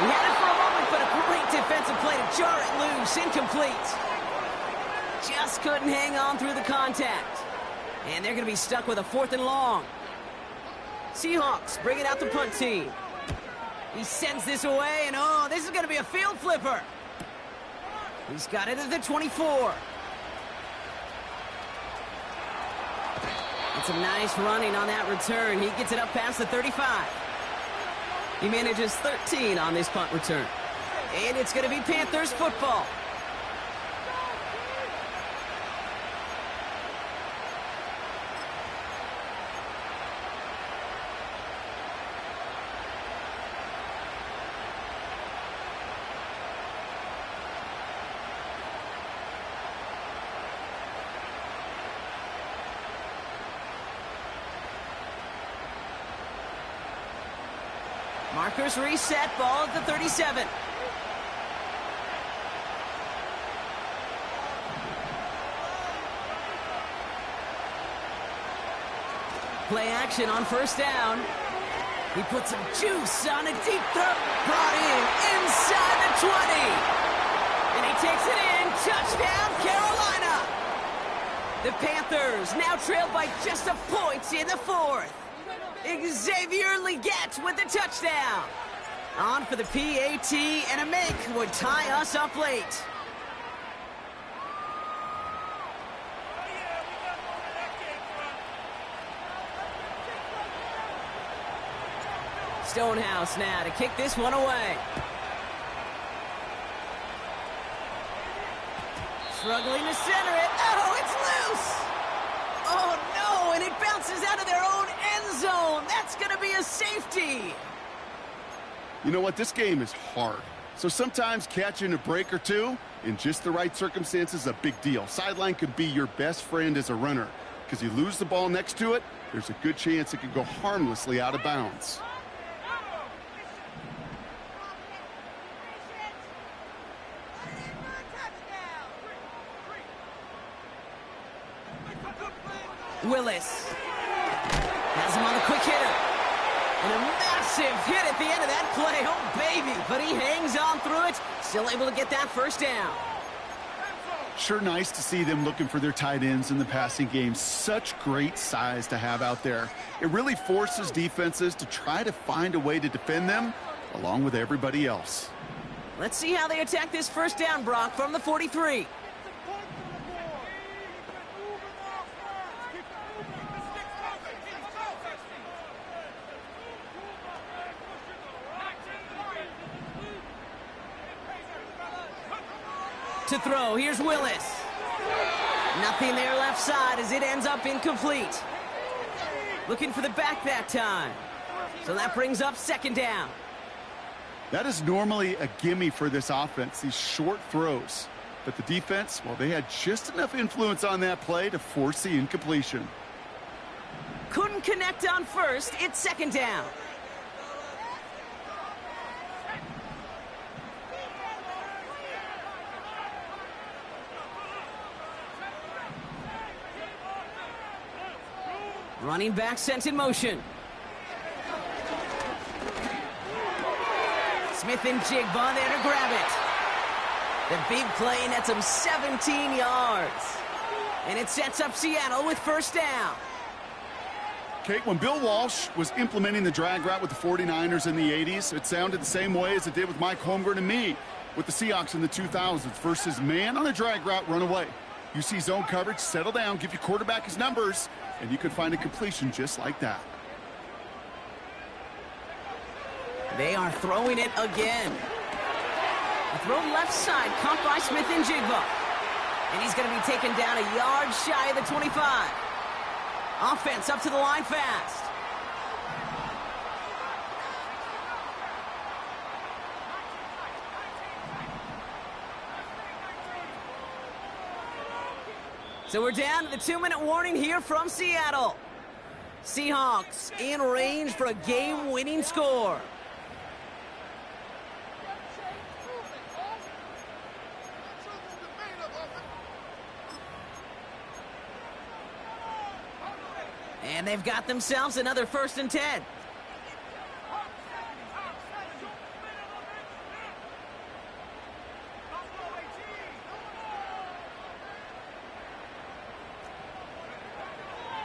He had it for a moment, but a great defensive play to jar it loose. Incomplete. Just couldn't hang on through the contact. And they're going to be stuck with a 4th and long. Seahawks bringing out the punt team. He sends this away, and oh, this is going to be a field flipper. He's got it at the 24. And some nice running on that return. He gets it up past the 35. He manages 13 on this punt return. And it's going to be Panthers football. Markers reset, ball at the 37. Play action on 1st down. He puts some juice on a deep throw. Brought in inside the 20. And he takes it in. Touchdown, Carolina. The Panthers now trailed by just a point in the 4th. Xavier Legette with the touchdown. On for the PAT, and a make would tie us up late. Stonehouse now to kick this one away. Struggling to center it. Oh, it's loose. Oh, no, and it bounces out of their own end zone. That's going to be a safety. You know what? This game is hard. So sometimes catching a break or two in just the right circumstances is a big deal. Sideline could be your best friend as a runner because you lose the ball next to it, there's a good chance it could go harmlessly out of bounds. Willis has him on the quick hitter. And a massive hit at the end of that play. Oh, baby. But he hangs on through it. Still able to get that 1st down. Sure nice to see them looking for their tight ends in the passing game. Such great size to have out there. It really forces defenses to try to find a way to defend them along with everybody else. Let's see how they attack this 1st down, Brock, from the 43. To throw, here's Willis. Nothing there left side as it ends up incomplete. Looking for the back that time. So that brings up 2nd down. That is normally a gimme for this offense, these short throws. But the defense, well, they had just enough influence on that play to force the incompletion. Couldn't connect on 1st, it's 2nd down. Running back sent in motion. Smith and Jigba there to grab it. The big play nets him 17 yards. And it sets up Seattle with first down. Kate, when Bill Walsh was implementing the drag route with the 49ers in the 80s, it sounded the same way as it did with Mike Holmgren and me with the Seahawks in the 2000s versus man on a drag route, run away. You see zone coverage, settle down, give your quarterback his numbers, and you can find a completion just like that. They are throwing it again. A throw left side, caught by Smith and Jigba. And he's going to be taken down a yard shy of the 25. Offense up to the line fast. So we're down to the 2-minute warning here from Seattle. Seahawks in range for a game-winning score. And they've got themselves another 1st and 10.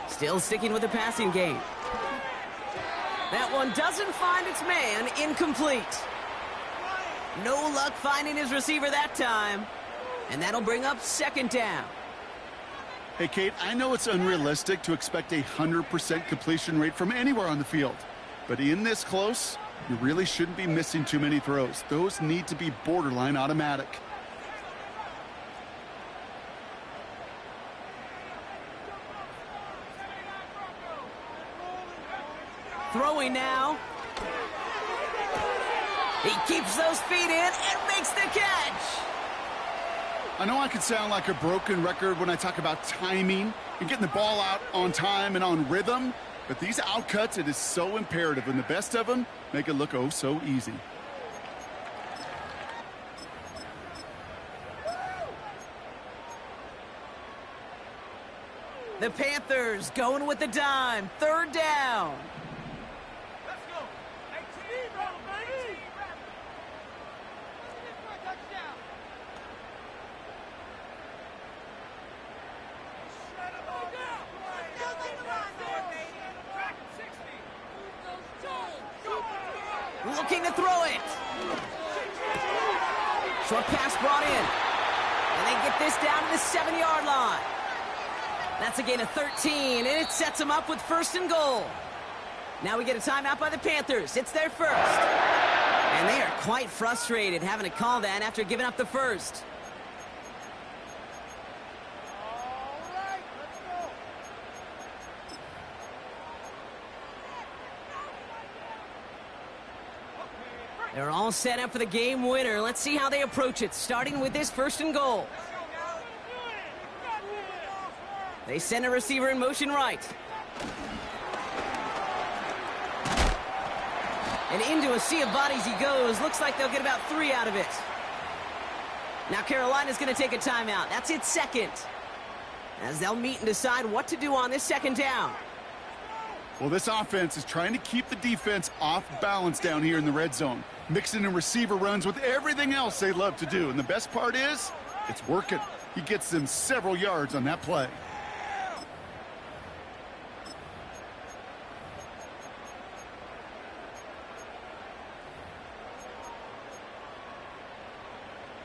Still sticking with the passing game. That one doesn't find its man, incomplete. No luck finding his receiver that time. And that'll bring up 2nd down. Hey, Kate, I know it's unrealistic to expect a 100% completion rate from anywhere on the field. But in this close, you really shouldn't be missing too many throws. Those need to be borderline automatic. Throwing now. He keeps those feet in and makes the catch. I know I could sound like a broken record when I talk about timing and getting the ball out on time and on rhythm, but these outcuts, it is so imperative, and the best of them make it look oh so easy. The Panthers going with the dime. 3rd down. Looking to throw it. Short pass brought in. And they get this down to the 7-yard line. That's a gain of 13, and it sets them up with 1st and goal. Now we get a timeout by the Panthers. It's their 1st. And they are quite frustrated having to call that after giving up the 1st. They're all set up for the game winner. Let's see how they approach it, starting with this 1st and goal. They send a receiver in motion right. And into a sea of bodies he goes. Looks like they'll get about 3 out of it. Now Carolina's going to take a timeout. That's its 2nd. As they'll meet and decide what to do on this 2nd down. Well, this offense is trying to keep the defense off balance down here in the red zone, mixing in receiver runs with everything else they love to do. And the best part is, it's working. He gets them several yards on that play.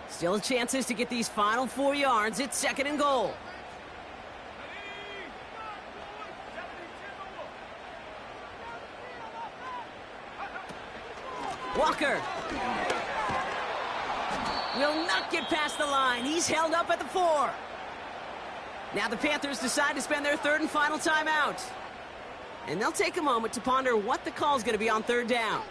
Still chances to get these final 4 yards. It's 2nd and goal. Walker will not get past the line. He's held up at the 4. Now the Panthers decide to spend their 3rd and final timeout. And they'll take a moment to ponder what the call is going to be on 3rd down.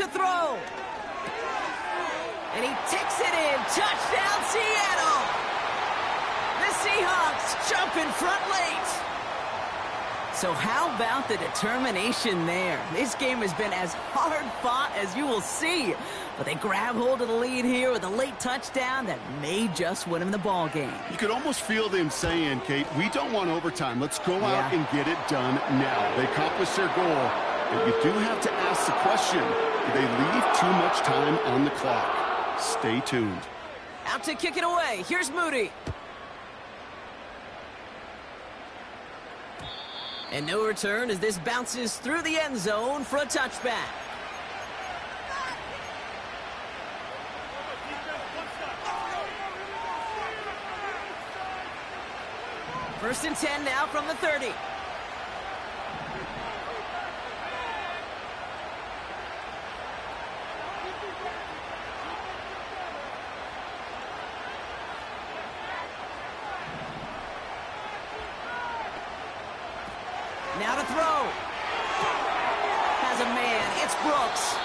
to throw. And he takes it in. Touchdown, Seattle. The Seahawks jump in front late. So how about the determination there? This game has been as hard-fought as you will see. But they grab hold of the lead here with a late touchdown that may just win them the ball game. You could almost feel them saying, Kate, we don't want overtime. Let's go out and get it done now. They accomplished their goal. But you do have to ask the question, do they leave too much time on the clock? Stay tuned. Out to kick it away. Here's Moody. And no return as this bounces through the end zone for a touchback. First and 10 now from the 30. Now to throw. Has a man. It's Brooks.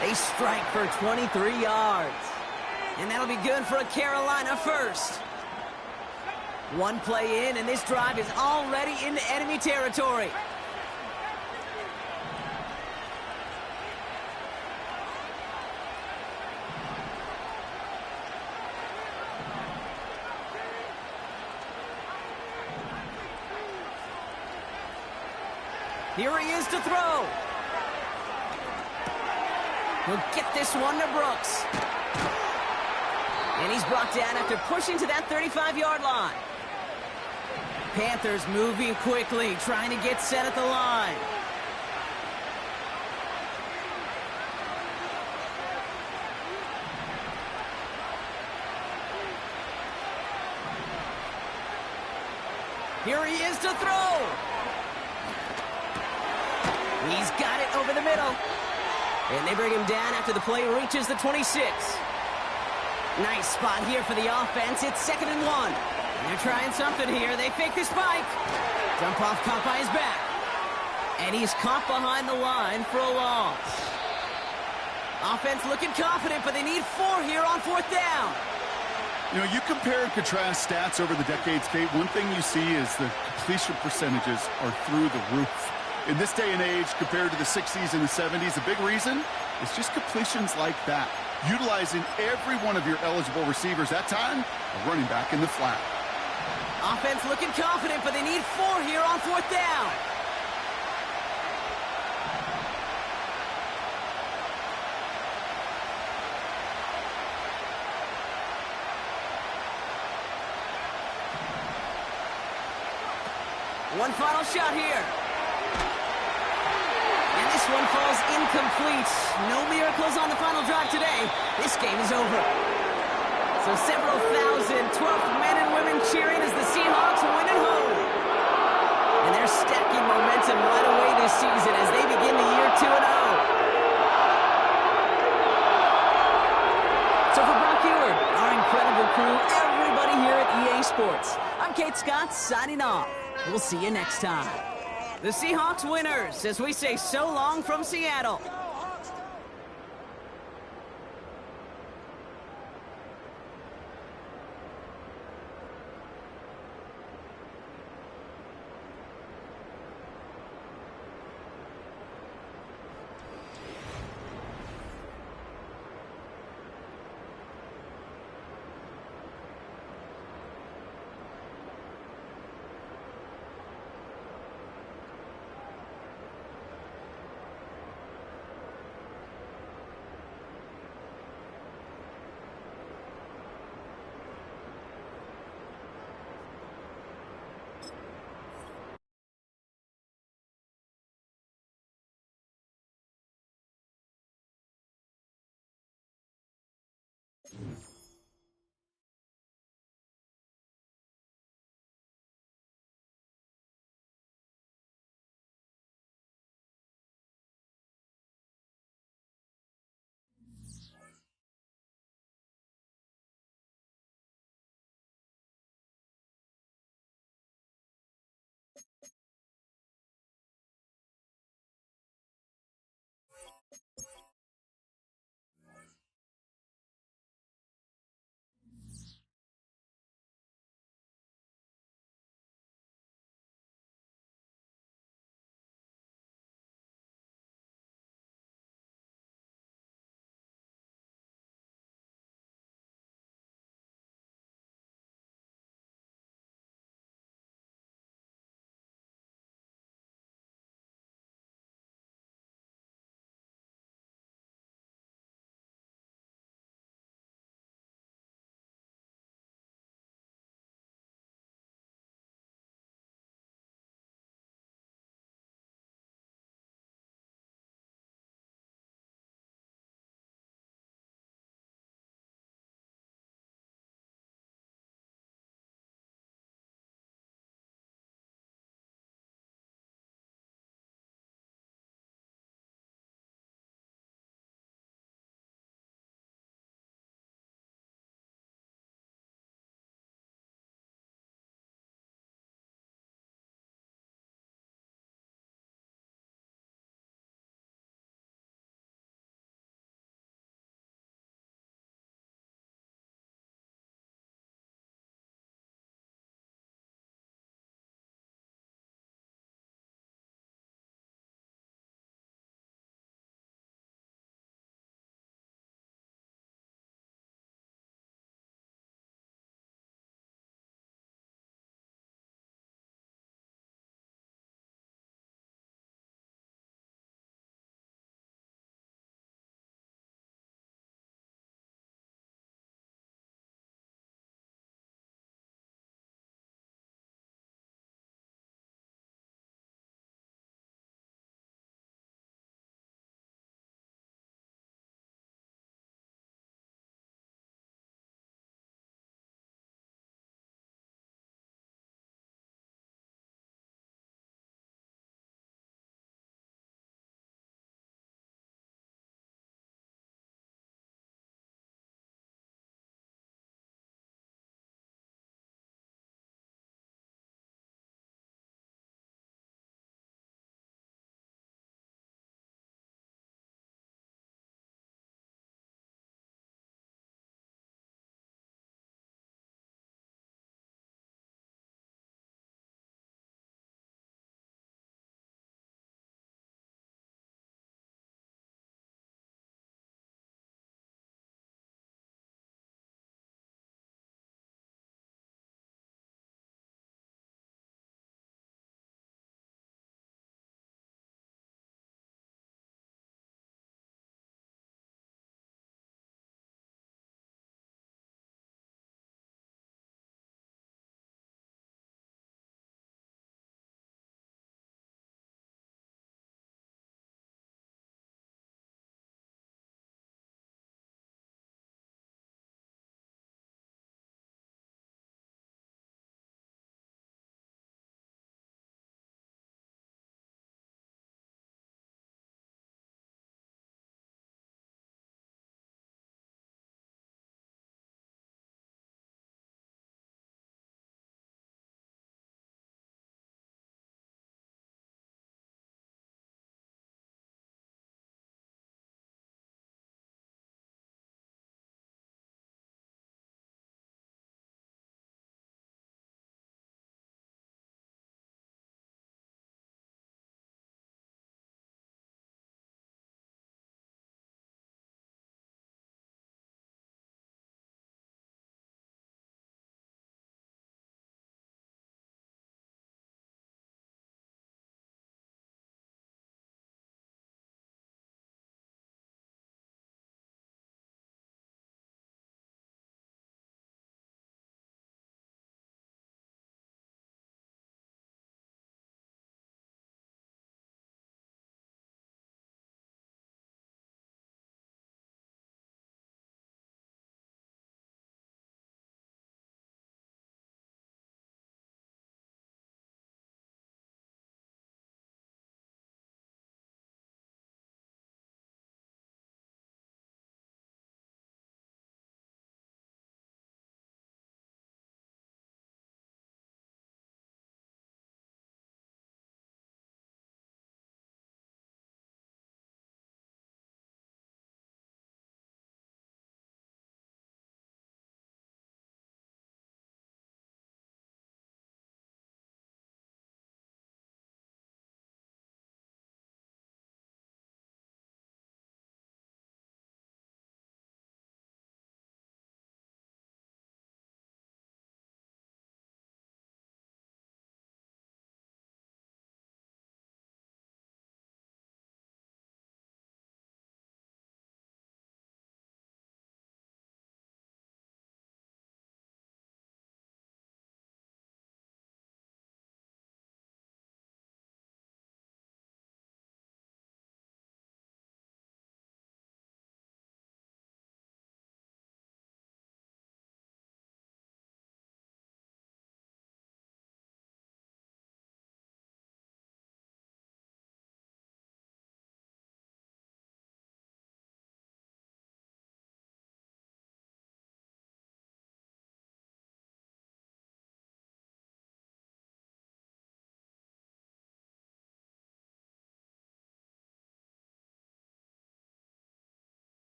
They strike for 23 yards. And that'll be good for a Carolina first. One play in, and this drive is already into enemy territory. Here he is to throw. He'll get this one to Brooks. And he's brought down after pushing to that 35-yard line. Panthers moving quickly, trying to get set at the line. Here he is to throw. He's got it over the middle. And they bring him down after the play reaches the 26. Nice spot here for the offense. It's 2nd and 1. And they're trying something here. They fake the spike. Dump off caught by his back. And he's caught behind the line for a loss. Offense looking confident, but they need 4 here on 4th down. You know, you compare and contrast stats over the decades, Kate. One thing you see is the completion percentages are through the roof. In this day and age, compared to the 60s and the 70s, the big reason is just completions like that. Utilizing every one of your eligible receivers. That time, a running back in the flat. Offense looking confident, but they need 4 here on 4th down. One final shot here. And this one falls incomplete. No miracles on the final drive today. This game is over. So several thousand 12th men and women cheering as the Seahawks win at home. And they're stacking momentum right away this season as they begin the year 2-0. So for Brock Eward, our incredible crew, everybody here at EA Sports, I'm Kate Scott signing off. We'll see you next time. The Seahawks winners as we say so long from Seattle.